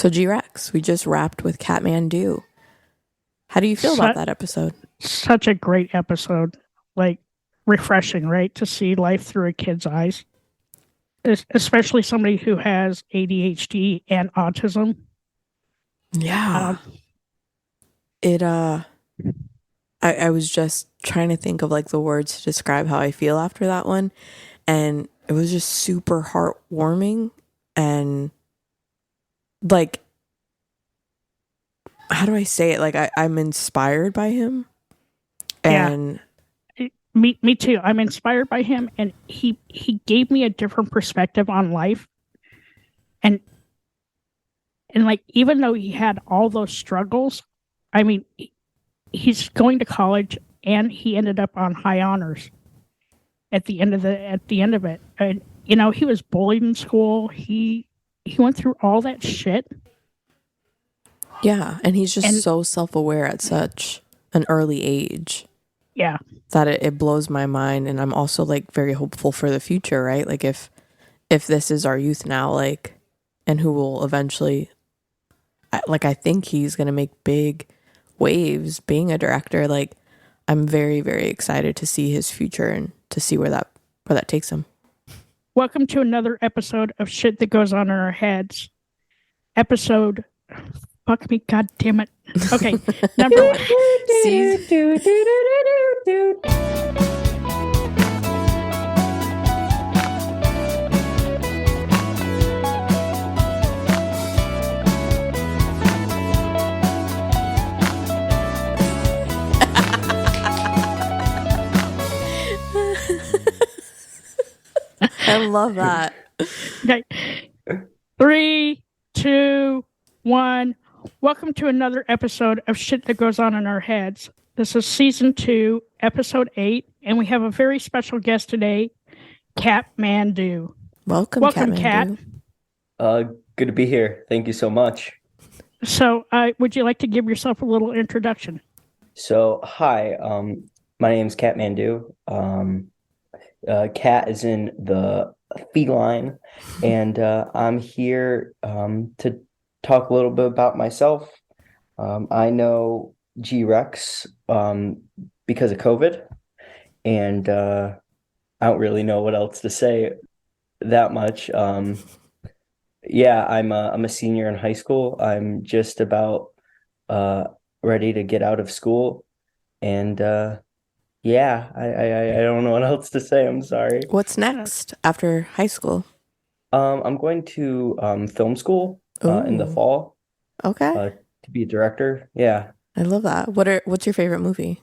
So G-Rex, we just wrapped with Catmandu. How do you feel about that episode? Such a great episode. Like, refreshing, right? To see life through a kid's eyes. Especially somebody who has ADHD and autism. Yeah. I was just trying to think of like the words to describe how I feel after that one. And it was just super heartwarming and like, how do I say it? Like I'm inspired by him. And yeah, me too. I'm inspired by him, and he gave me a different perspective on life. And like, even though he had all those struggles, I mean, he's going to college and he ended up on high honors at the end of it. And he was bullied in school. He went through all that shit. Yeah, and he's just so self-aware at such an early age. Yeah. That it blows my mind, and I'm also like very hopeful for the future, right? Like if this is our youth now, like, and who will eventually, like, I think he's going to make big waves being a director. Like, I'm very, very excited to see his future and to see where that takes him. Welcome to another episode of Shit That Goes On in Our Heads. Episode, fuck me, god damn it. Okay, number one. I love that. Okay. 3, 2, 1. Welcome to another episode of Shit That Goes On in Our Heads. This is season 2, episode 8, and we have a very special guest today, Catmandu. Welcome, Cat. Good to be here. Thank you so much. So, would you like to give yourself a little introduction? So, hi. My name's Catmandu. Cat is in the feline, and I'm here to talk a little bit about myself. I know G-Rex because of COVID, and I don't really know what else to say that much. Yeah, I'm a senior in high school. I'm just about ready to get out of school, and yeah, I don't know what else to say. I'm sorry. What's next after high school? I'm going to film school in the fall. Okay. To be a director. Yeah. I love that. What's your favorite movie?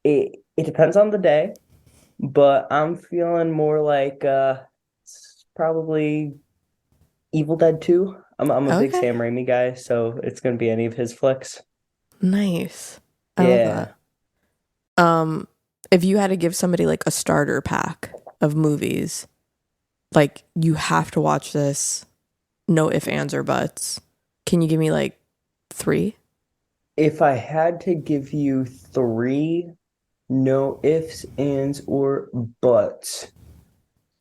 It depends on the day, but I'm feeling more like probably Evil Dead 2. I'm a big Sam Raimi guy, so it's gonna be any of his flicks. Nice. I love that. If you had to give somebody like a starter pack of movies, like you have to watch this, no ifs, ands, or buts. Can you give me like 3? If I had to give you 3, no ifs, ands, or buts.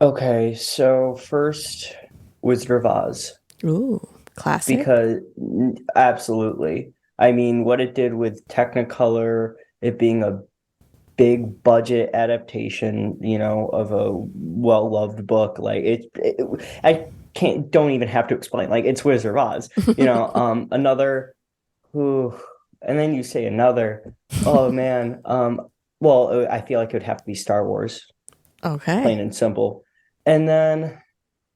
Okay, so first, Wizard of Oz. Ooh, classic. Because absolutely. I mean, what it did with Technicolor, it being a big budget adaptation, of a well-loved book, like I don't even have to explain. Like, it's Wizard of Oz. Another who, and then you say another. Oh man. Well, I feel like it would have to be Star Wars. Okay. Plain and simple. And then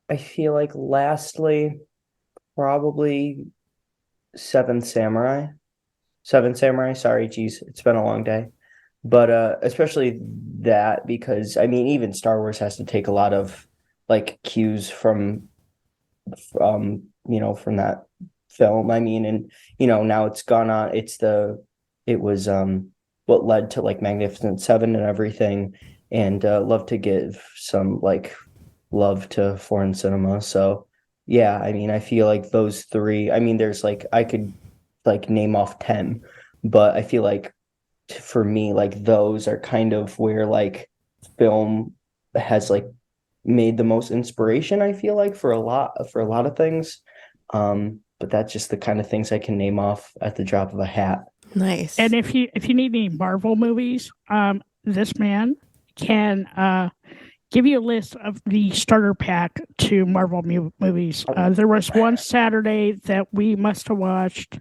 I feel like lastly, probably Seven Samurai. Sorry, geez, it's been a long day. But especially that, because I mean, even Star Wars has to take a lot of like cues from that film. I mean, and now it's gone on. It was what led to like Magnificent Seven and everything. And love to give some like love to foreign cinema. So yeah, I mean, I feel like those 3. I mean, there's like I could like name off 10, but I feel like for me, like those are kind of where like film has like made the most inspiration, I feel like, for a lot of things. But that's just the kind of things I can name off at the drop of a hat. Nice. And if you need any Marvel movies, this man can give you a list of the starter pack to Marvel movies. There was one Saturday that we must have watched.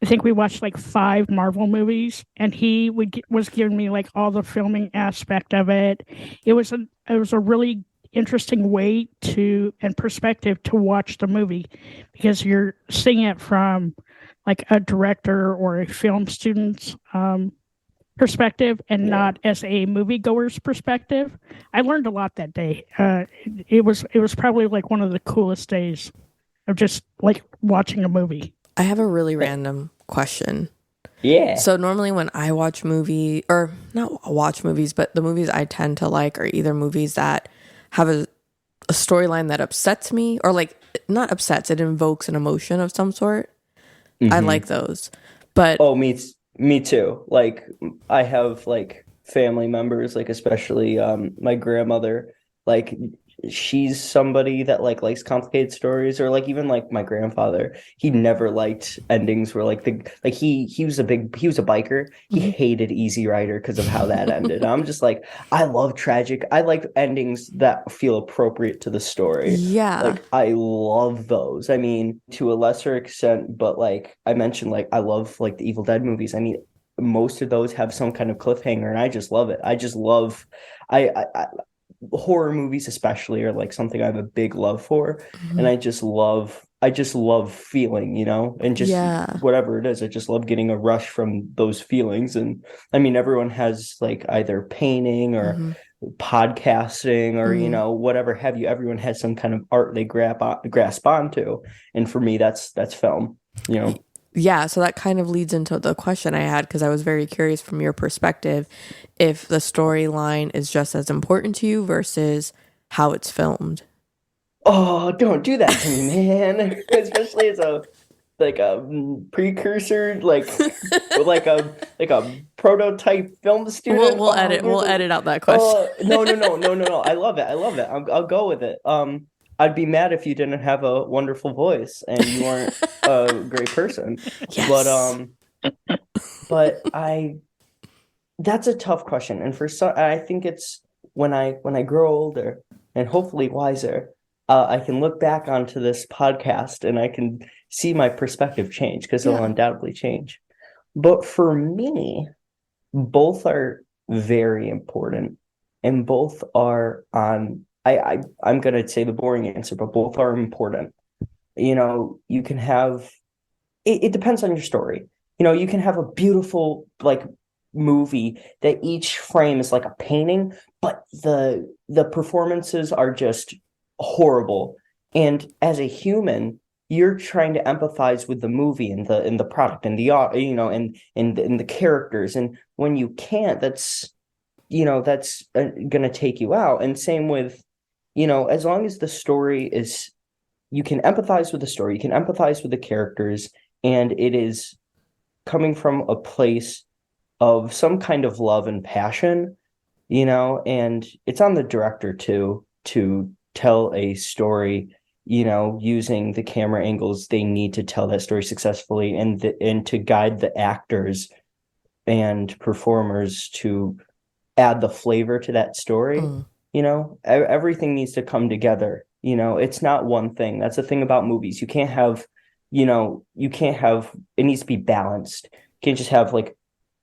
I think we watched like 5 Marvel movies, and he was giving me like all the filming aspect of it. It was a really interesting way and perspective to watch the movie, because you're seeing it from like a director or a film student's perspective, and not as a moviegoer's perspective. I learned a lot that day. It was probably like one of the coolest days of just like watching a movie. I have a really random question. Yeah. So normally when I watch or not watch movies, but the movies I tend to like are either movies that have a storyline that upsets me, or like not upsets, it invokes an emotion of some sort. I like those. But oh, me too. Like I have like family members, like especially my grandmother, like she's somebody that like likes complicated stories, or like even like my grandfather, he never liked endings where like he was a biker. He hated Easy Rider because of how that ended. I'm just like, I love tragic. I like endings that feel appropriate to the story. yeah. Like I love those. I mean, to a lesser extent, but like I mentioned, like I love like the Evil Dead movies. I mean, most of those have some kind of cliffhanger, and I just love it. I just love I horror movies especially are like something I have a big love for. And I just love feeling, and just whatever it is, I just love getting a rush from those feelings. And I mean, everyone has like either painting or podcasting or whatever have you. Everyone has some kind of art they grasp onto, and for me that's film. Yeah, so that kind of leads into the question I had, because I was very curious from your perspective if the storyline is just as important to you versus how it's filmed. Oh, don't do that to me, man. Especially as a precursor, like a prototype film student. We'll edit out that question. No. I love it. I'll go with it. I'd be mad if you didn't have a wonderful voice and you weren't a great person. Yes. But that's a tough question. And for some, I think it's when I grow older and hopefully wiser, I can look back onto this podcast and I can see my perspective change, because it'll undoubtedly change. But for me, both are very important, and both are on. I'm gonna say the boring answer, but both are important. You can have it depends on your story. You can have a beautiful like movie that each frame is like a painting, but the performances are just horrible. And as a human, you're trying to empathize with the movie and the product and the and the characters. And when you can't, that's going to take you out. And same with, as long as the story is, you can empathize with the story, you can empathize with the characters, and it is coming from a place of some kind of love and passion, and it's on the director to tell a story, using the camera angles they need to tell that story successfully, and to guide the actors and performers to add the flavor to that story. Everything needs to come together. It's not one thing. That's the thing about movies. You can't have, it needs to be balanced. You can't just have like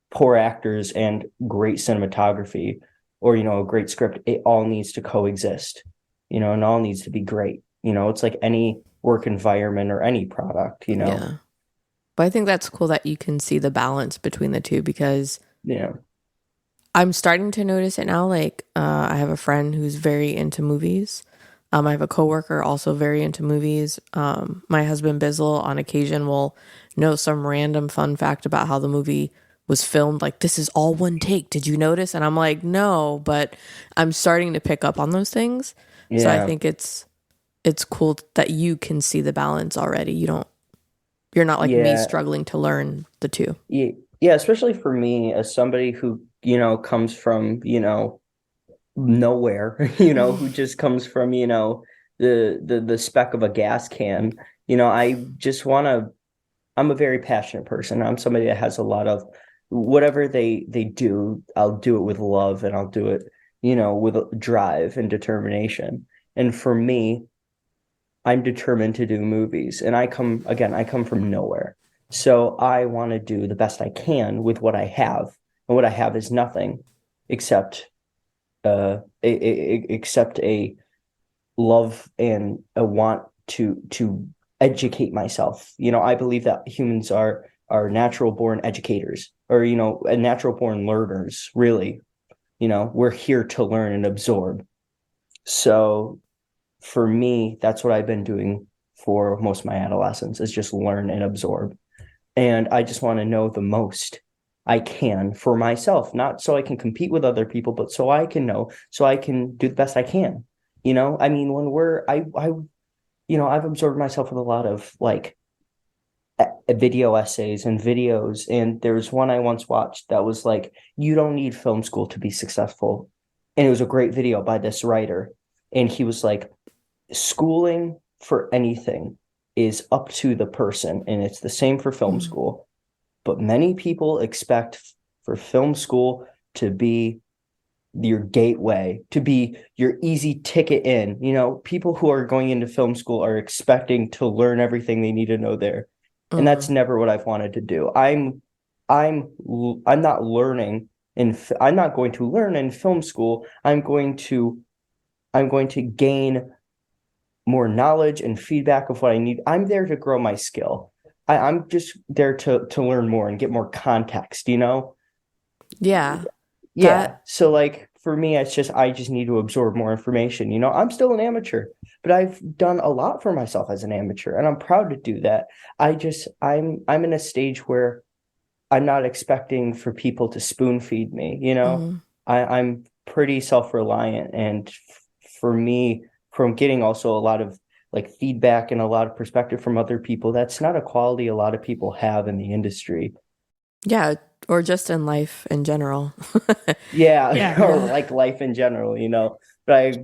poor actors and great cinematography, or, a great script. It all needs to coexist, and all needs to be great. It's like any work environment or any product, Yeah. But I think that's cool that you can see the balance between the two, because I'm starting to notice it now. Like, I have a friend who's very into movies. I have a coworker also very into movies. My husband Bizzle on occasion will know some random fun fact about how the movie was filmed. Like, this is all one take. Did you notice? And I'm like, no, but I'm starting to pick up on those things. Yeah. So I think it's cool that you can see the balance already. You're not like me struggling to learn the two. Yeah, especially for me as somebody who, comes from, nowhere, who just comes from, the speck of a gas can. I just want to. I'm a very passionate person. I'm somebody that has a lot of whatever they do. I'll do it with love, and I'll do it, with drive and determination. And for me, I'm determined to do movies. And I come from nowhere. So I want to do the best I can with what I have. And what I have is nothing except except a love and a want to educate myself. I believe that humans are natural born educators, or natural born learners, really. We're here to learn and absorb. So for me, that's what I've been doing for most of my adolescence, is just learn and absorb. And I just want to know the most I can for myself, not so I can compete with other people, but so I can know, so I can do the best I can. I mean, when I've absorbed myself with a lot of like video essays and videos. And there's one I once watched that was like, you don't need film school to be successful. And it was a great video by this writer. And he was like, schooling for anything is up to the person, and it's the same for film school. But many people expect for film school to be your gateway, to be your easy ticket in. People who are going into film school are expecting to learn everything they need to know there. And that's never what I've wanted to do. I'm not learning I'm not going to learn in film school. I'm going to gain more knowledge and feedback of what I need. I'm there to grow my skill. I'm just there to learn more and get more context, Yeah. Yeah. So like for me, I just need to absorb more information. I'm still an amateur, but I've done a lot for myself as an amateur, and I'm proud to do that. I'm in a stage where I'm not expecting for people to spoon feed me, I'm pretty self-reliant, and for me, from getting also a lot of like feedback and a lot of perspective from other people, that's not a quality a lot of people have in the industry. Yeah, or just in life in general. Yeah. Or like life in general, But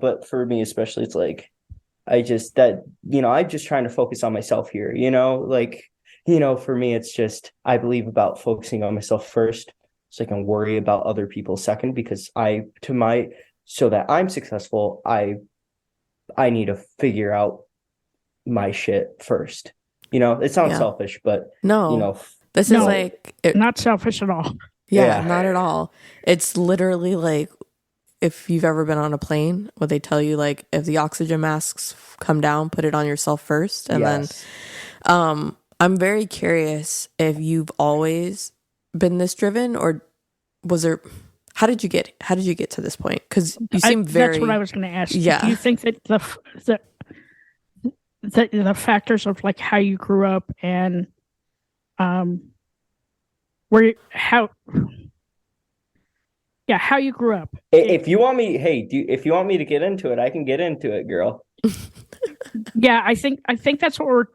but for me especially, it's like I'm just trying to focus on myself here, for me it's just I believe about focusing on myself first, so I can worry about other people second, because so that I'm successful, I need to figure out my shit first. It sounds selfish, but no, this No. is like Not selfish at all. Yeah, not at all. It's literally like if you've ever been on a plane, what they tell you, like if the oxygen masks come down, put it on yourself first. And then I'm very curious if you've always been this driven, or was there how did you get to this point? Because you seem very. That's what I was going to ask. Yeah. Do you think that the factors of like how you grew up and how you grew up? If you want me, if you want me to get into it, I can get into it, girl. Yeah, I think that's what we're.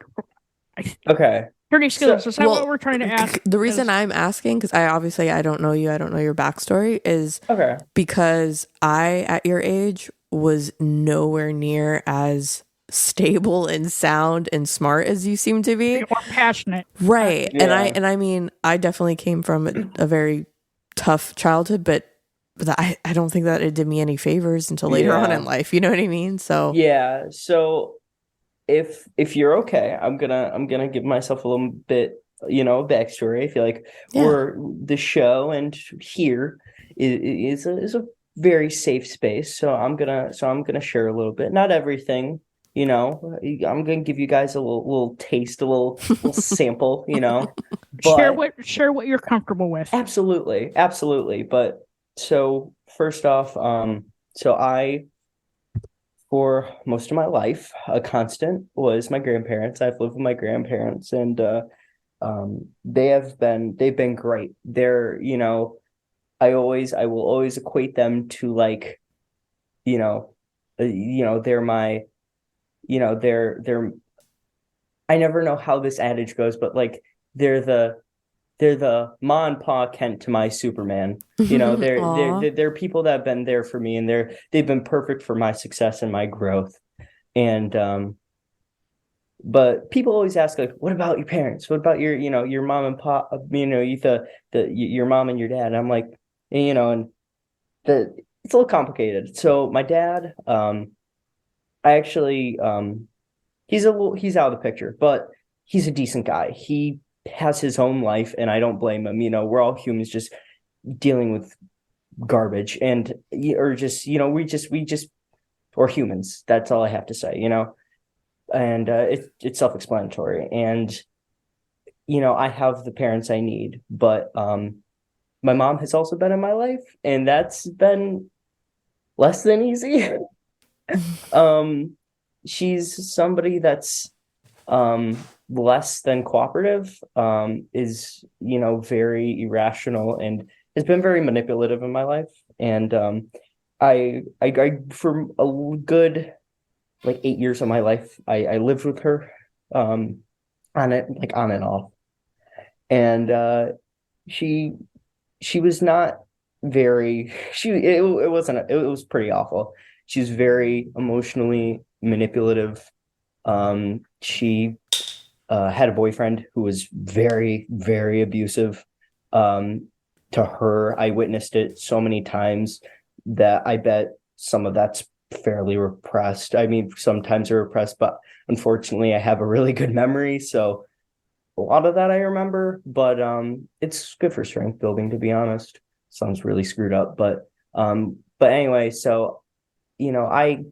Okay. Dirty Skittles. Is that what we're trying to ask? The reason I'm asking, because I don't know you, I don't know your backstory, is because I, at your age, was nowhere near as stable and sound and smart as you seem to be, or passionate, right? Yeah. And I mean, I definitely came from a very tough childhood, but I don't think that it did me any favors until later on in life. You know what I mean? So yeah. So if you're okay, I'm gonna give myself a little bit, backstory. I feel like the show and here is a very safe space. So I'm gonna share a little bit, not everything. I'm gonna give you guys a little taste, a little sample. But share what you're comfortable with. Absolutely. But so first off, for most of my life, a constant was my grandparents. I've lived with my grandparents, and they've been great. They're, I will always equate them to like, they're my, they're I never know how this adage goes, but like they're the Ma and Pa Kent to my Superman. They're people that have been there for me, and they've been perfect for my success and my growth. And but people always ask, like, what about your parents? What about your, your mom and pop, your mom and your dad? And I'm like, and it's a little complicated. So my dad, I actually, he's out of the picture, but he's a decent guy. He has his own life, and I don't blame him. We're all humans just dealing with garbage, and or just, we just or humans. That's all I have to say. And it's self-explanatory. And I have the parents I need, but my mom has also been in my life, and that's been less than easy. um, she's somebody that's less than cooperative, is very irrational, and has been very manipulative in my life. And I for a good like 8 years of my life, I lived with her, on it, like on and off. And she she was not very it wasn't it was pretty awful. She was very emotionally manipulative. She had a boyfriend who was very, very abusive, um, to her. I witnessed it so many times that I bet some of that's fairly repressed. I mean, sometimes they're repressed, but unfortunately, I have a really good memory, so a lot of that I remember. But it's good for strength building, to be honest. Sounds really screwed up, but anyway, so I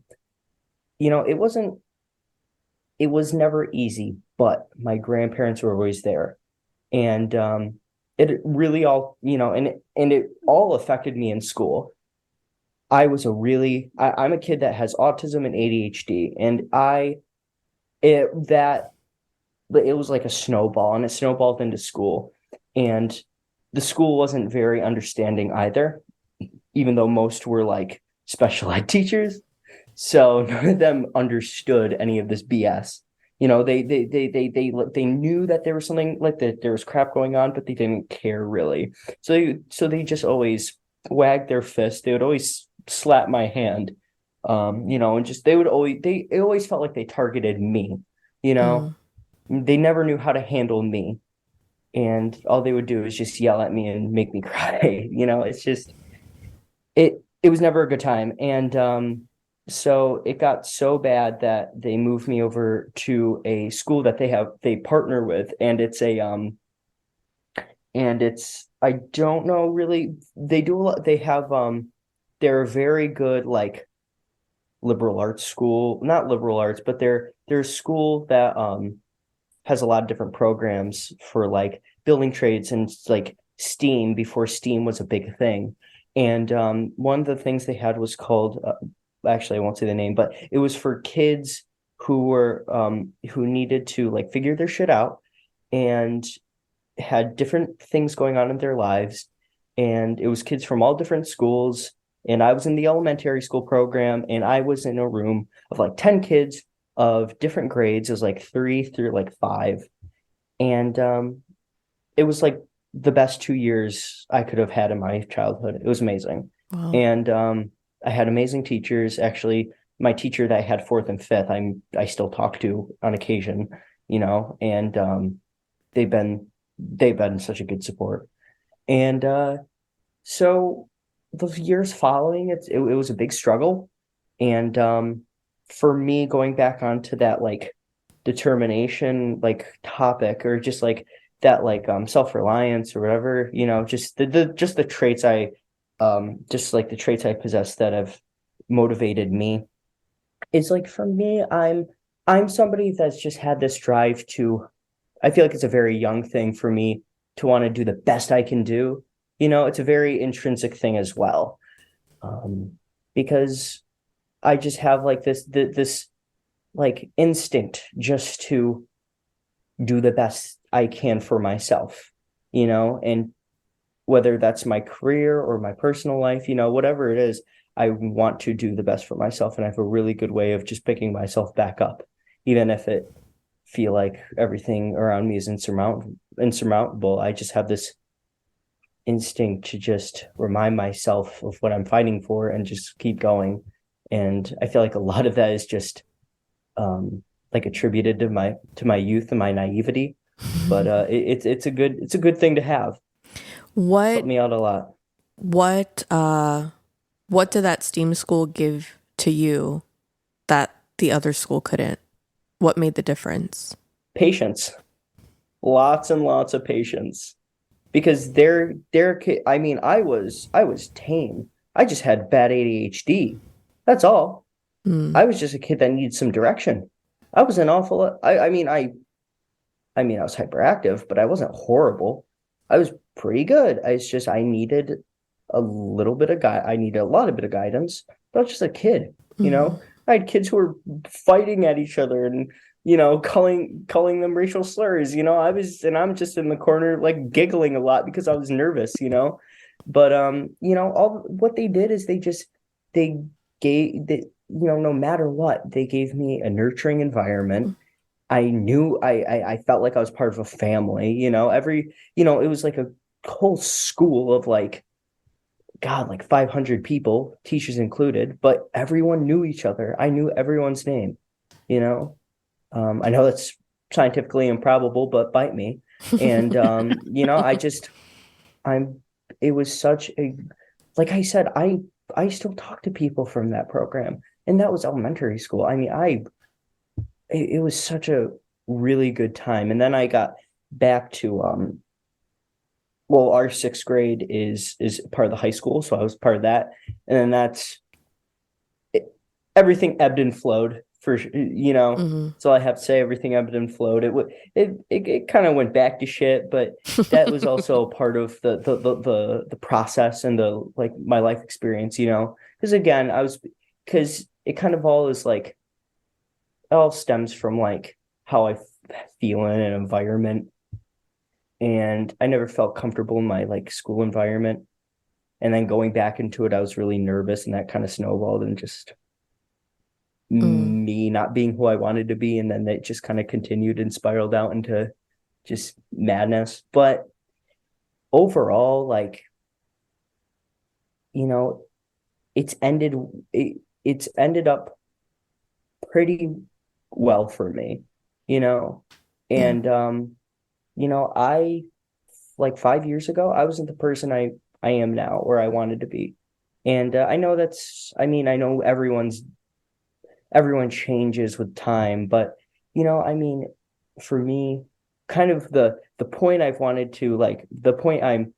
it was never easy, but my grandparents were always there. And it really all, and it all affected me in school. I'm a kid that has autism and ADHD, and it was like a snowball, and it snowballed into school. And the school wasn't very understanding either, even though most were like special ed teachers. So none of them understood any of this BS. They knew that there was something, like that there was crap going on, but they didn't care really. So they just always wagged their fist. They would always slap my hand, and just it always felt like they targeted me. You know, Mm. they never knew how to handle me, and all they would do is just yell at me and make me cry. It's just it was never a good time. And so it got so bad that they moved me over to a school that they partner with, and it's I don't know really, they do a lot. They're a very good, like, liberal arts school, not liberal arts, but they're a school that has a lot of different programs for, like, building trades and, like, STEAM, before STEAM was a big thing. And one of the things they had was called, actually, I won't say the name, but it was for kids who needed to, like, figure their shit out, and had different things going on in their lives. And it was kids from all different schools. And I was in the elementary school program, and I was in a room of like 10 kids of different grades. It was like 3 through like 5. And it was like the best 2 years I could have had in my childhood. It was amazing. Wow. And I had amazing teachers. Actually, my teacher that I had fourth and fifth, I still talk to on occasion, and they've been such a good support. And so the years following, it was a big struggle. And for me, going back onto that, like, determination, like, topic, or just like that, like, self-reliance or whatever, just the traits the traits I possess that have motivated me. It's like, for me, I'm somebody that's just had this drive to, I feel like it's a very young thing for me to want to do the best I can do. It's a very intrinsic thing as well. Because I just have, like, this like instinct just to do the best I can for myself, and whether that's my career or my personal life, whatever it is, I want to do the best for myself. And I have a really good way of just picking myself back up, even if it feel like everything around me is insurmountable. I just have this instinct to just remind myself of what I'm fighting for and just keep going. And I feel like a lot of that is just like attributed to my youth and my naivety. But it's a good thing to have. What Helped me out a lot. what what did that STEAM school give to you that the other school couldn't? What made the difference? Patience, lots and lots of patience, because I mean, I was tame. I just had bad ADHD. That's all. Mm. I was just a kid that needed some direction. I was an awful. I mean, I was hyperactive, but I wasn't horrible. I was pretty good. I needed a little bit of I needed a lot of bit of guidance, but I was just a kid, you Mm. know? I had kids who were fighting at each other and, calling them racial slurs, and I'm just in the corner like giggling a lot because I was nervous, But all what they did is they no matter what, they gave me a nurturing environment. I knew I felt like I was part of a family, it was like a whole school of like, God, like 500 people, teachers included, but everyone knew each other. I knew everyone's name, you know? I know that's scientifically improbable, but bite me. And, I'm, it was such a, like I said, I still talk to people from that program, and that was elementary school. I mean, it was such a really good time. And then I got back to well, our sixth grade is part of the high school, so I was part of that. And then it, everything ebbed and flowed Mm-hmm. So I have to say everything ebbed and flowed. It kind of went back to shit, but that was also part of the process and the like my life experience, because again, because it kind of all is like it all stems from like how I feel in an environment, and I never felt comfortable in my like school environment. And then going back into it, I was really nervous, and that kind of snowballed and just Mm. me not being who I wanted to be, and then it just kind of continued and spiraled out into just madness. But overall, like, you know, it's ended it's ended up pretty well for me, you know. Yeah. And I like 5 years ago, I wasn't the person I am now or I wanted to be. And I know I know everyone changes with time, but I mean, for me, kind of the point I've wanted to like the point I'm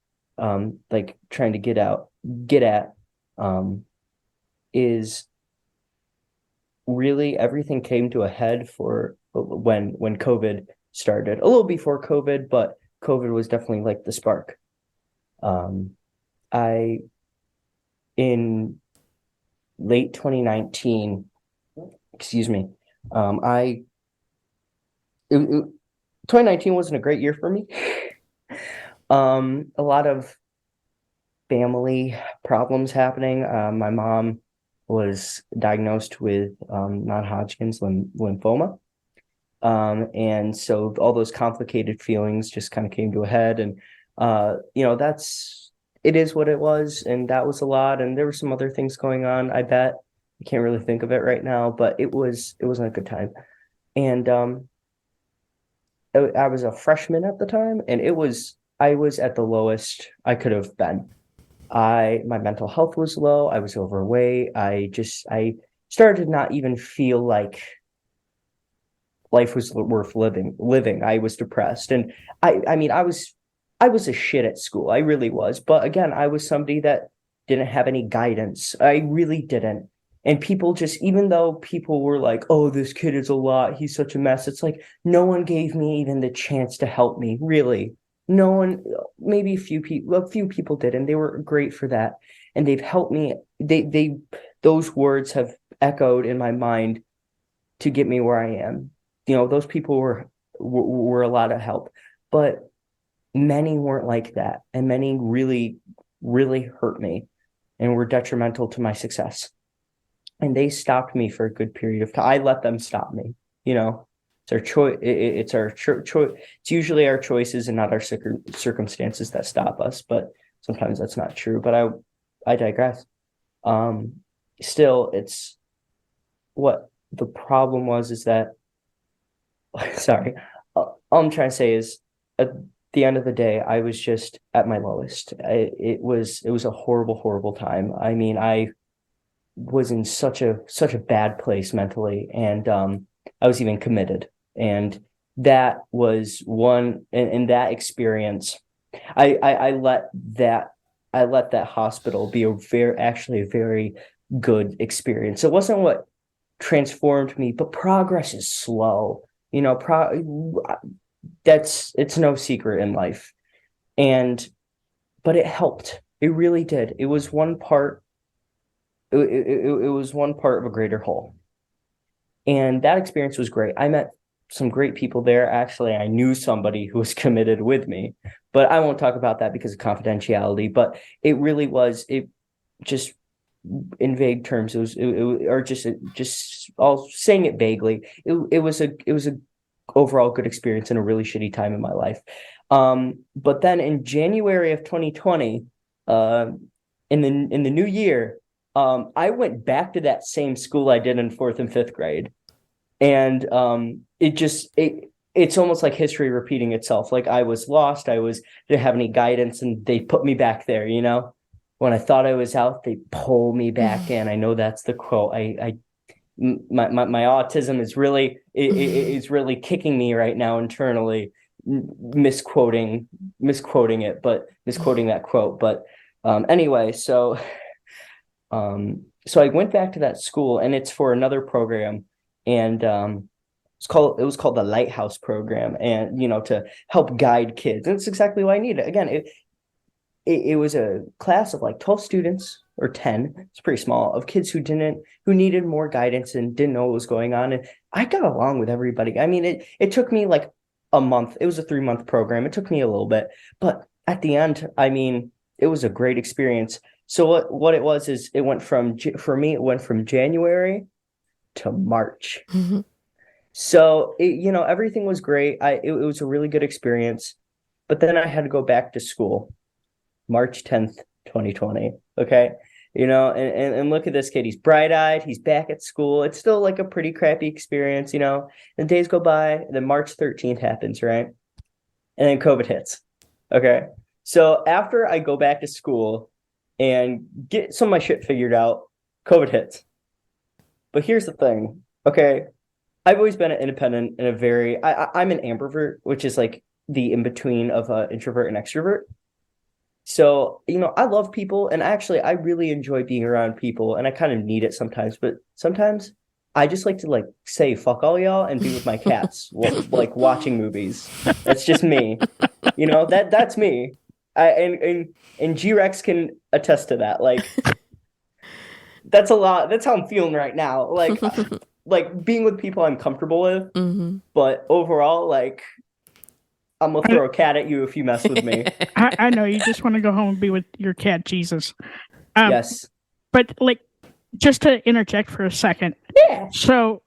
like trying to get at um is really everything came to a head for when COVID started. A little before COVID, but COVID was definitely like the spark. Um I in late 2019, excuse me, I it, it, 2019 wasn't a great year for me. A lot of family problems happening. My mom was diagnosed with non-Hodgkin's lymphoma. And so all those complicated feelings just kind of came to a head. And, it is what it was. And that was a lot. And there were some other things going on, I bet. I can't really think of it right now, but it wasn't a good time. And I was a freshman at the time, and I was at the lowest I could have been. My mental health was low. I was overweight. I started to not even feel like life was worth living. I was depressed. And I mean, I was a shit at school. I really was. But again, I was somebody that didn't have any guidance. I really didn't. And people just, even though people were like, oh, this kid is a lot, he's such a mess, it's like no one gave me even the chance to help me, really. No one, maybe a few people did, and they were great for that. And they've helped me. Those words have echoed in my mind to get me where I am. Those people were a lot of help, but many weren't like that, and many really, really hurt me and were detrimental to my success. And they stopped me for a good period of time. I let them stop me. It's our choice. It's our choice. It's usually our choices and not our circumstances that stop us. But sometimes that's not true. But I digress. Still, it's what the problem was is that sorry, all I'm trying to say is at the end of the day, I was just at my lowest. It was a horrible, horrible time. I mean, I was in such a bad place mentally, and I was even committed. And that was one, and that experience, I let that hospital be actually a very good experience. It wasn't what transformed me, but progress is slow. You know, it's no secret in life. And but it helped. It really did. It was one part. It was one part of a greater whole. And that experience was great. I met some great people there. Actually, I knew somebody who was committed with me, but I won't talk about that because of confidentiality. But it really was. It just in vague terms. Or just all saying it vaguely. It was a overall good experience and a really shitty time in my life. But then in January of 2020, in the new year, I went back to that same school I did in fourth and fifth grade, and it's almost like history repeating itself. Like I was lost, didn't have any guidance, and they put me back there. You know, when I thought I was out, they pull me back in. I know that's the quote. My autism is really is really kicking me right now internally, misquoting that quote. But anyway, so I went back to that school, and it's for another program, and it was called the Lighthouse program, and to help guide kids. And it's exactly what I needed. Again, it was a class of like 12 students or 10, it's pretty small, of kids who needed more guidance and didn't know what was going on. And I got along with everybody. I mean, it took me like a month. It was a 3-month program. It took me a little bit, but at the end, I mean, it was a great experience. So what it was is for me, it went from January to March. Mm-hmm. So everything was great. It was a really good experience, but then I had to go back to school, March 10th, 2020. Okay. And look at this kid. He's bright-eyed. He's back at school. It's still like a pretty crappy experience, The days go by, and then March 13th happens, right? And then COVID hits. Okay. So after I go back to school and get some of my shit figured out, COVID hits. But here's the thing. Okay. I've always been an independent and I'm an ambivert, which is like the in-between of an introvert and extrovert. So, I love people, and actually I really enjoy being around people, and I kind of need it sometimes, but sometimes I just like to like say fuck all y'all and be with my cats, like watching movies. That's just me. That's me. And G-Rex can attest to that. Like that's a lot. That's how I'm feeling right now. Like like being with people I'm comfortable with, Mm-hmm. but overall, like I'm gonna throw a cat at you if you mess with me. I know you just want to go home and be with your cat, Jesus. Yes. But like, just to interject for a second. Yeah. So,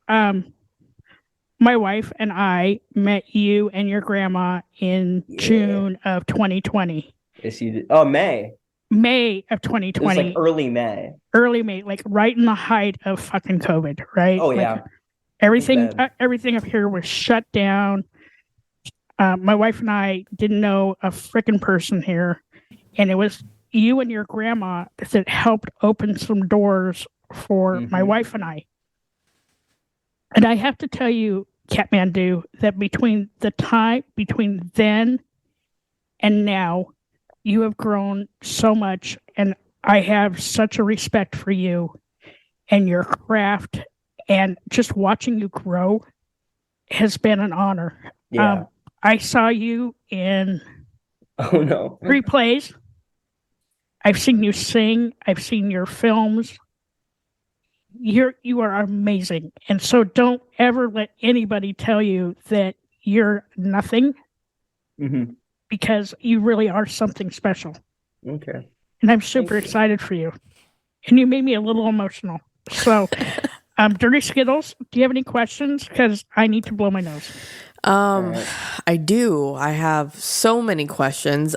my wife and I met you and your grandma in June of 2020. Yes, you did. Oh, May. May of It was 2020. like early May. Early May, like right in the height of fucking COVID, right? Oh, like, yeah. Everything up here was shut down. My wife and I didn't know a frickin' person here, and it was you and your grandma that helped open some doors for my wife and I. And I have to tell you, Catmandu, that between then and now, you have grown so much, and I have such a respect for you and your craft, and just watching you grow has been an honor. Yeah. I saw you in 3 plays. I've seen you sing. I've seen your films. You are amazing. And so don't ever let anybody tell you that you're nothing, because you really are something special. Okay. And I'm super excited for you. And you made me a little emotional. So, Dirty Skittles, do you have any questions? Because I need to blow my nose. Right. I do. I have so many questions.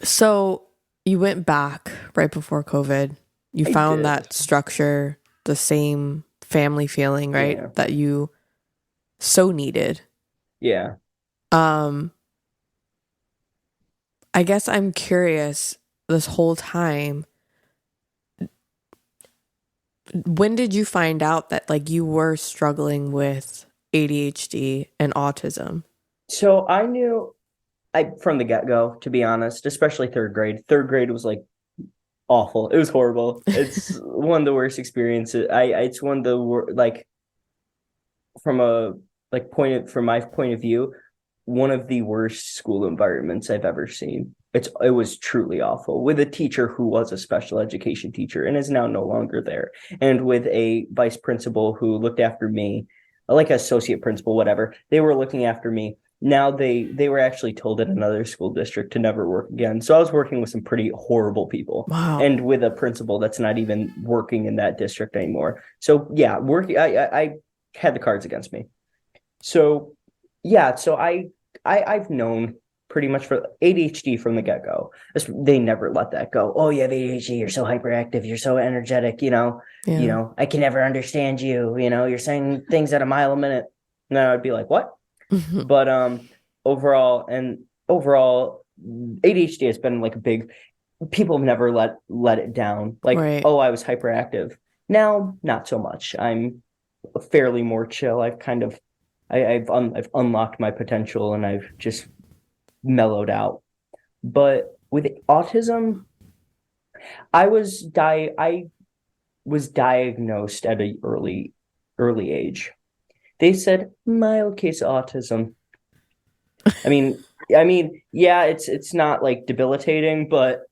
So you went back right before COVID. You found that structure, the same family feeling, right? Yeah. That you so needed. Yeah. I guess I'm curious this whole time, when did you find out that like you were struggling with ADHD and autism? So I knew from the get-go, to be honest, especially third grade. Third grade was like awful. It was horrible. It's one of the worst experiences. It's one of the like from my point of view, one of the worst school environments I've ever seen. It was truly awful, with a teacher who was a special education teacher and is now no longer there, and with a vice principal who looked after me, like associate principal, whatever. They were looking after me. Now they were actually told at another school district to never work again. So I was working with some pretty horrible people, Wow. and with a principal that's not even working in that district anymore. So yeah, working. I had the cards against me. So yeah, so I've known pretty much for ADHD from the get-go. They never let that go. Oh, you have ADHD, you're so hyperactive, you're so energetic, Yeah. I can never understand you, you're saying things at a mile a minute. And then I'd be like, what? But overall ADHD has been like a big, people have never let it down. Like, Right. oh, I was hyperactive. Now, not so much. I'm fairly more chill. I've unlocked my potential and I've just mellowed out. But with autism, I was diagnosed at an early age. They said mild case of autism. I mean, yeah, it's not like debilitating, but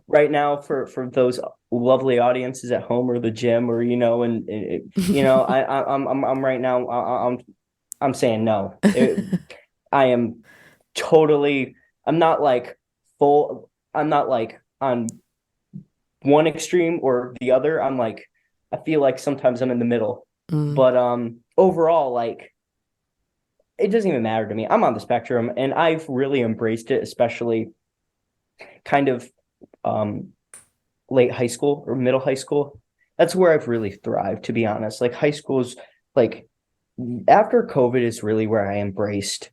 right now for those lovely audiences at home or the gym or I'm right now I'm saying no. I am totally, I'm not like full, I'm not like on one extreme or the other. I feel like sometimes I'm in the middle. But overall, like, it doesn't even matter to me. I'm on the spectrum and I've really embraced it, especially kind of late high school or middle high school. That's where I've really thrived, to be honest. Like high school's like after COVID is really where I embraced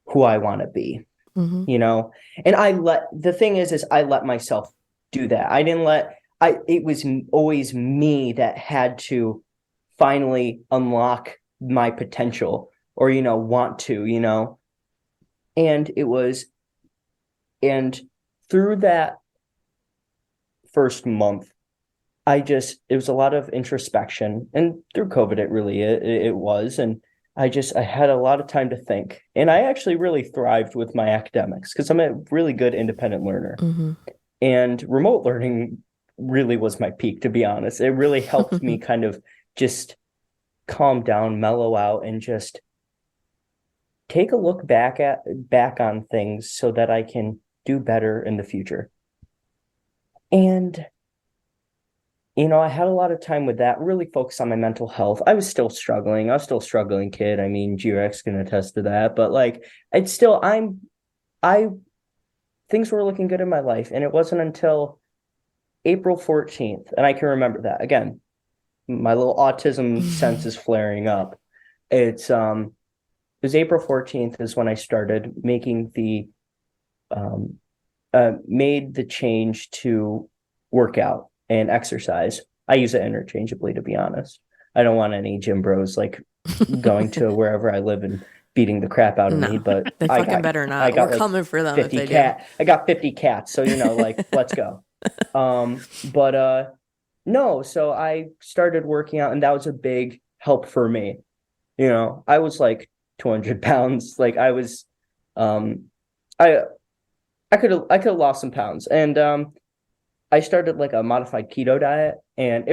who I want to be, and the thing is I let myself do that. It was always me that had to finally unlock my potential or, want to, and and through that first month, it was a lot of introspection, and through COVID, it was. And I had a lot of time to think, and I actually really thrived with my academics because I'm a really good independent learner. And remote learning really was my peak, to be honest. It really helped me kind of just calm down, mellow out, and just take a look back on things so that I can do better in the future. And I had a lot of time with that, really focused on my mental health. I was still struggling. I was still a struggling kid. I mean, G-Rex can attest to that. But like, things were looking good in my life. And it wasn't until April 14th, and I can remember that. Again, my little autism sense is flaring up. It was April 14th is when I started making made the change to workout and exercise. I use it interchangeably, to be honest. I don't want any gym bros like going to wherever I live and beating the crap out of me, but they fucking better not. We're coming for them if they do. I got 50 cats, so like let's go. No, so I started working out and that was a big help for me. I was like 200 pounds. Like I was I could have lost some pounds, and I started like a modified keto diet, and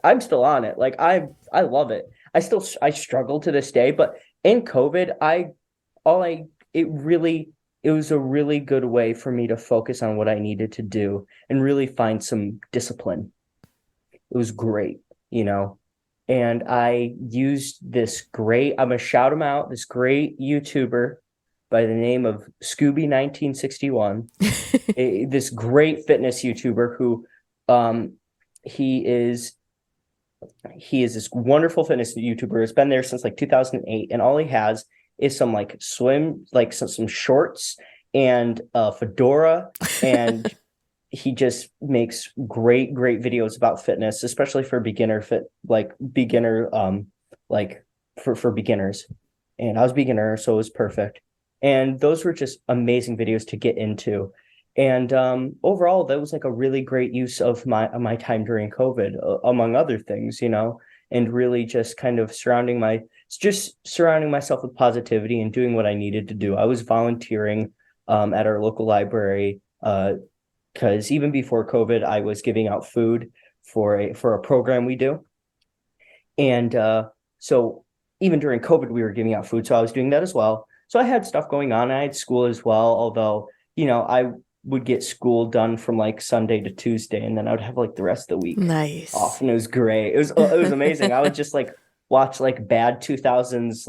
I'm still on it. Like I love it. I struggle to this day, but in COVID, it was a really good way for me to focus on what I needed to do and really find some discipline. It was great, and I used I'm gonna shout him out, this great YouTuber by the name of Scooby 1961, this great fitness YouTuber who he is he is this wonderful fitness YouTuber. Has been there since like 2008, and all he has is some like some shorts and a fedora, and he just makes great videos about fitness, especially for for beginners. And I was a beginner, so it was perfect. And those were just amazing videos to get into. And overall, that was like a really great use of my time during COVID, among other things, and really just kind of surrounding myself with positivity and doing what I needed to do. I was volunteering at our local library because even before COVID, I was giving out food for a program we do. And so even during COVID, we were giving out food. So I was doing that as well. So I had stuff going on. I had school as well, although, I would get school done from like Sunday to Tuesday, and then I would have like the rest of the week off, and it was great. It was amazing. I would just like watch like bad 2000s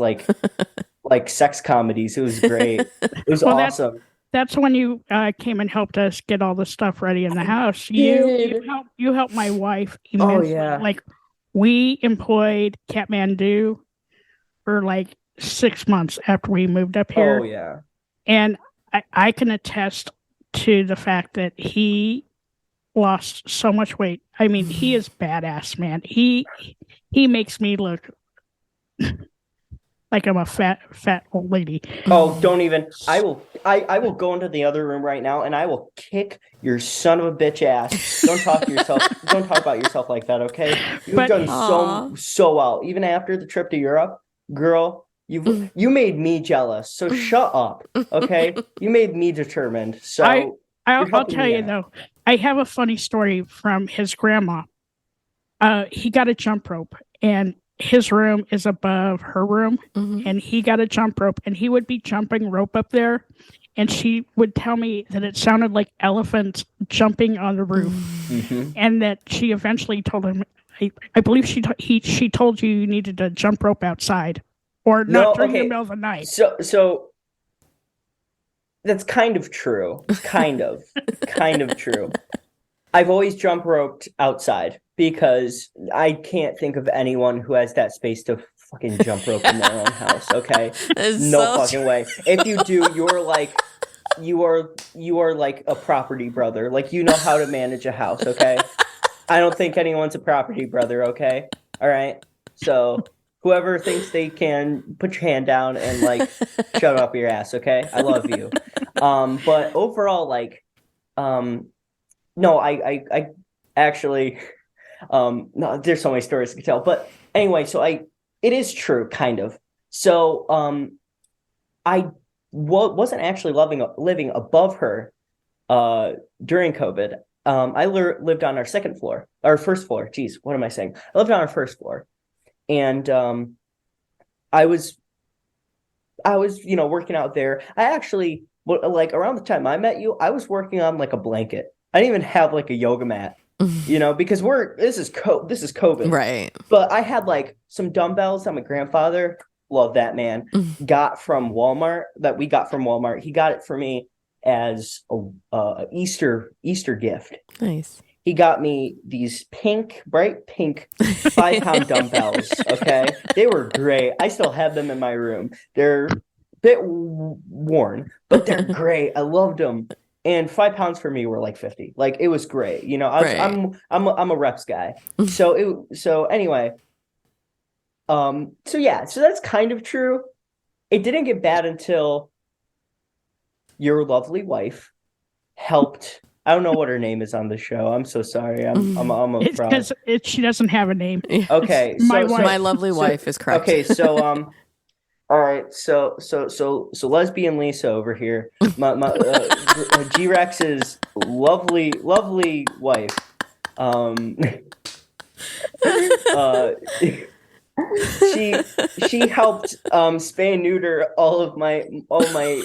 like sex comedies. It was great. It was awesome. That's when you came and helped us get all the stuff ready in the house. You helped my wife immensely. Oh yeah. Like we employed Kathmandu for like 6 months after we moved up here. Oh yeah. And I can attest to the fact that he lost so much weight. I mean, he is badass, man. He makes me look like I'm a fat old lady. Oh, don't even. I will go into the other room right now and I will kick your son of a bitch ass. Don't talk about yourself like that, okay? You've done so well. Even after the trip to Europe, girl, you made me jealous. So shut up, okay? You made me determined. So I'll tell you though, I have a funny story from his grandma. He got a jump rope, and his room is above her room, and he got a jump rope, and he would be jumping rope up there, and she would tell me that it sounded like elephants jumping on the roof, and that she eventually told him, I believe she told you needed a jump rope outside, or not during the middle of the night. So that's kind of true. Kind of true. I've always jump roped outside because I can't think of anyone who has that space to fucking jump rope in their own house. Okay, no fucking way. If you do, you are like a property brother. Like, you know how to manage a house. Okay, I don't think anyone's a property brother. Okay, all right. So whoever thinks they can, put your hand down and like shut up your ass. Okay, I love you. But overall, like, no, I actually, no, there's so many stories to tell, but anyway, so it is true, kind of. So, I wasn't actually living above her, during COVID. I lived on our first floor. Geez, what am I saying? I lived on our first floor, and, I was, working out there. I actually, like, around the time I met you, I was working on like a blanket. I didn't even have like a yoga mat, because this is COVID. Right. But I had like some dumbbells that my grandfather, love that man, got from Walmart, He got it for me as a Easter gift. Nice. He got me these bright pink 5-pound dumbbells. Okay. They were great. I still have them in my room. They're a bit worn, but they're great. I loved them. And 5 pounds for me were like 50. Like, it was great. I'm a reps guy. So anyway, so that's kind of true. It didn't get bad until your lovely wife helped. I don't know what her name is on the show. I'm so sorry. I'm a fraud. She doesn't have a name. Okay. My lovely wife is correct. Okay. So, all right, so lesbian Lisa over here, my G-Rex's lovely wife, she helped spay and neuter all my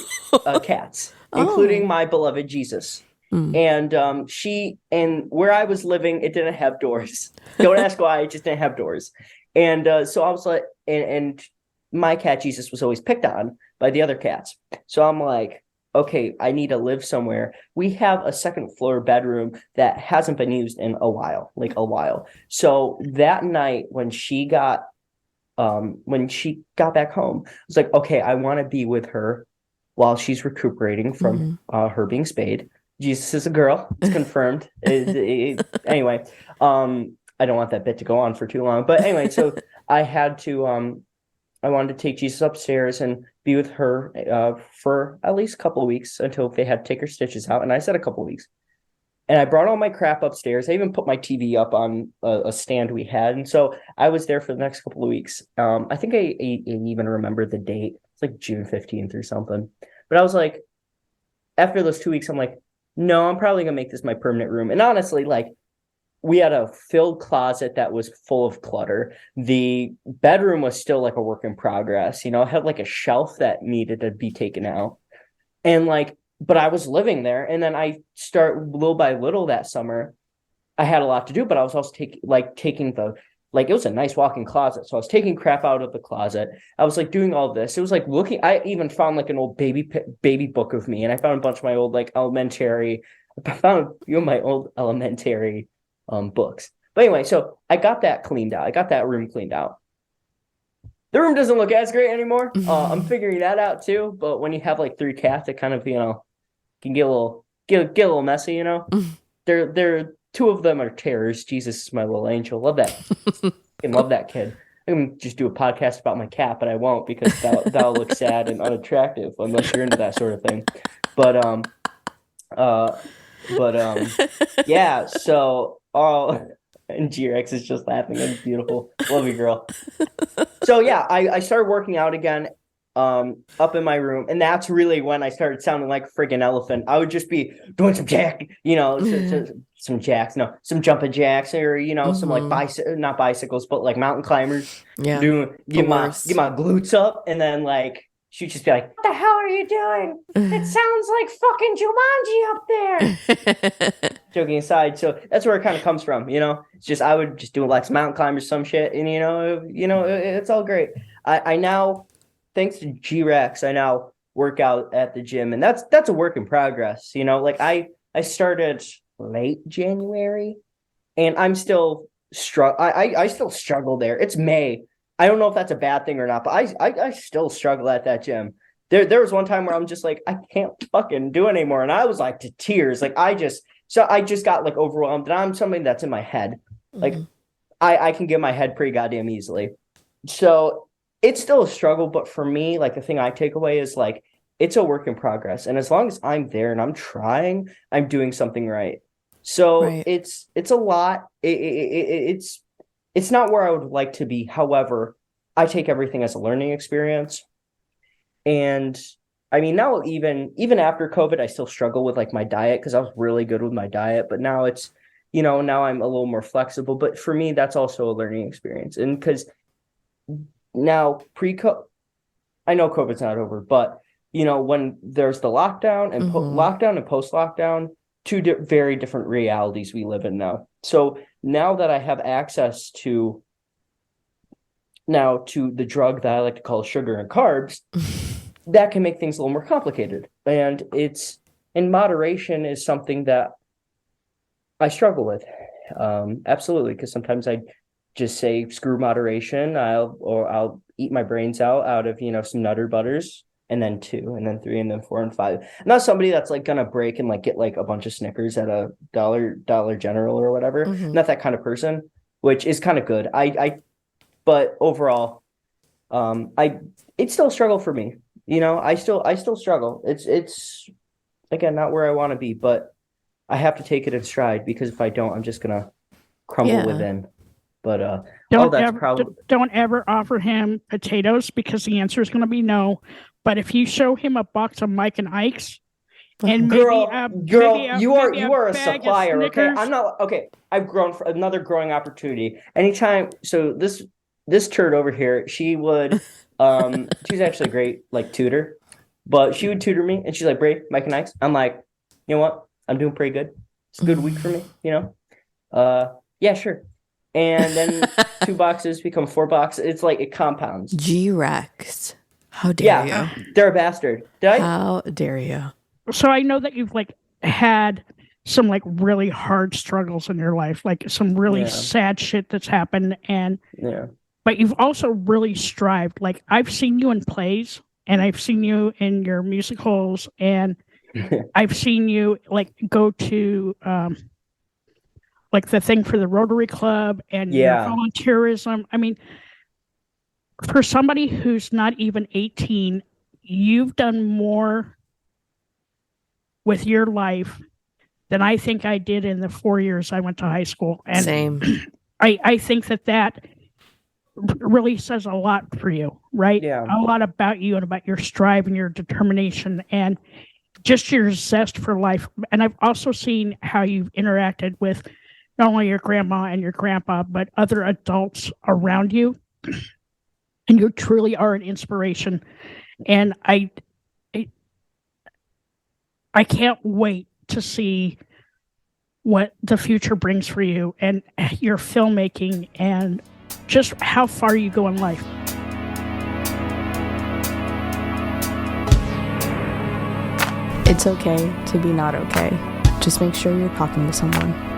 cats, including my beloved Jesus. And and where I was living, it didn't have doors. Don't ask why, it just didn't have doors. And so I was like, and my cat Jesus was always picked on by the other cats. So I'm like, okay, I need to live somewhere. We have a second floor bedroom that hasn't been used in a while, like a while. So that night when she got back home, I was like, okay, I want to be with her while she's recuperating from her being spayed. Jesus is a girl. It's confirmed. Anyway, I don't want that bit to go on for too long. But anyway, so I wanted to take Jesus upstairs and be with her for at least a couple of weeks until they had to take her stitches out. And I said a couple of weeks. And I brought all my crap upstairs. I even put my TV up on a stand we had. And so I was there for the next couple of weeks. I think I even remember the date. It's like June 15th or something. But I was like, after those 2 weeks, I'm like, no, I'm probably going to make this my permanent room. And honestly, like, we had a filled closet that was full of clutter. The bedroom was still like a work in progress. It had like a shelf that needed to be taken out. And like, but I was living there. And then I start little by little that summer. I had a lot to do, but I was also taking it was a nice walk-in closet. So I was taking crap out of the closet. I was like doing all this. It was like I even found like an old baby book of me. And I found a bunch of my old I found a few of my old elementary books. But anyway, so I got that cleaned out. I got that room cleaned out. The room doesn't look as great anymore. I'm figuring that out too. But when you have like 3 cats, it kind of can get a little messy. They're 2 of them are terrors. Jesus is my little angel. Love that. I love that kid. I can just do a podcast about my cat, but I won't because that'll look sad and unattractive unless you're into that sort of thing. But yeah. So and G-Rex is just laughing. That's beautiful. Love you, girl. So yeah, I started working out again up in my room, and that's really when I started sounding like a freaking elephant. I would just be doing some some jumping jacks, or some like not bicycles, but like mountain climbers. Yeah. Get my glutes up, and then like she'd just be like, "What the hell are you doing? It sounds like fucking Jumanji up there." Joking aside, so that's where it kind of comes from, It's just I would just do like some mountain climbers, some shit, and it's all great. I now, thanks to G-Rex, I now work out at the gym, and that's a work in progress. Like I started late January, and I'm still I still struggle there. It's May. I don't know if that's a bad thing or not, but I still struggle at that gym. There was one time where I'm just like, I can't fucking do it anymore, and I was like to tears. Like I just got like overwhelmed, and I'm something that's in my head. Like I can get my head pretty goddamn easily. So it's still a struggle, but for me, like the thing I take away is like it's a work in progress, and as long as I'm there and I'm trying, I'm doing something right. So it's a lot. It's not where I would like to be. However, I take everything as a learning experience. And I mean, now even after COVID, I still struggle with like my diet because I was really good with my diet. But now it's, now I'm a little more flexible. But for me, that's also a learning experience. And because now pre-COVID, I know COVID's not over, but, when there's the lockdown and lockdown and post-lockdown, 2 very different realities we live in now. So now that I have access to the drug that I like to call sugar and carbs, that can make things a little more complicated. And in moderation is something that I struggle with. Absolutely. Because sometimes I just say, screw moderation. I'll eat my brains out of, some Nutter Butters, and then 2, and then 3, and then 4 and 5. I'm not somebody that's like gonna break and like get like a bunch of Snickers at a Dollar General or whatever. Not that kind of person, which is kind of good. But overall, it's still a struggle for me. I still struggle. It's again not where I want to be, but I have to take it in stride because if I don't, I'm just gonna crumble within. But don't ever offer him potatoes because the answer is going to be no. But if you show him a box of Mike and Ike's, and you are a supplier. Okay, I'm not okay. I've grown for another growing opportunity. Anytime, so this turd over here, she would she's actually a great like tutor, but she would tutor me, and she's like, "Bray, Mike and Ike's." I'm like, you know what? I'm doing pretty good. It's a good week for me. Yeah, sure. And then 2 boxes become 4 boxes. It's like it compounds. G-Rex. How dare you? They're a bastard. How dare you? so I know that you've like had some like really hard struggles in your life, like some really sad shit that's happened, and but you've also really strived. Like I've seen you in plays, and I've seen you in your musicals, and I've seen you like go to like the thing for the Rotary Club and your volunteerism. I mean, for somebody who's not even 18, you've done more with your life than I think I did in the 4 years I went to high school. And same. I think that really says a lot for you, right? Yeah. A lot about you and about your strive and your determination and just your zest for life. And I've also seen how you've interacted with not only your grandma and your grandpa, but other adults around you. And you truly are an inspiration. And I can't wait to see what the future brings for you and your filmmaking and just how far you go in life. It's okay to be not okay. Just make sure you're talking to someone.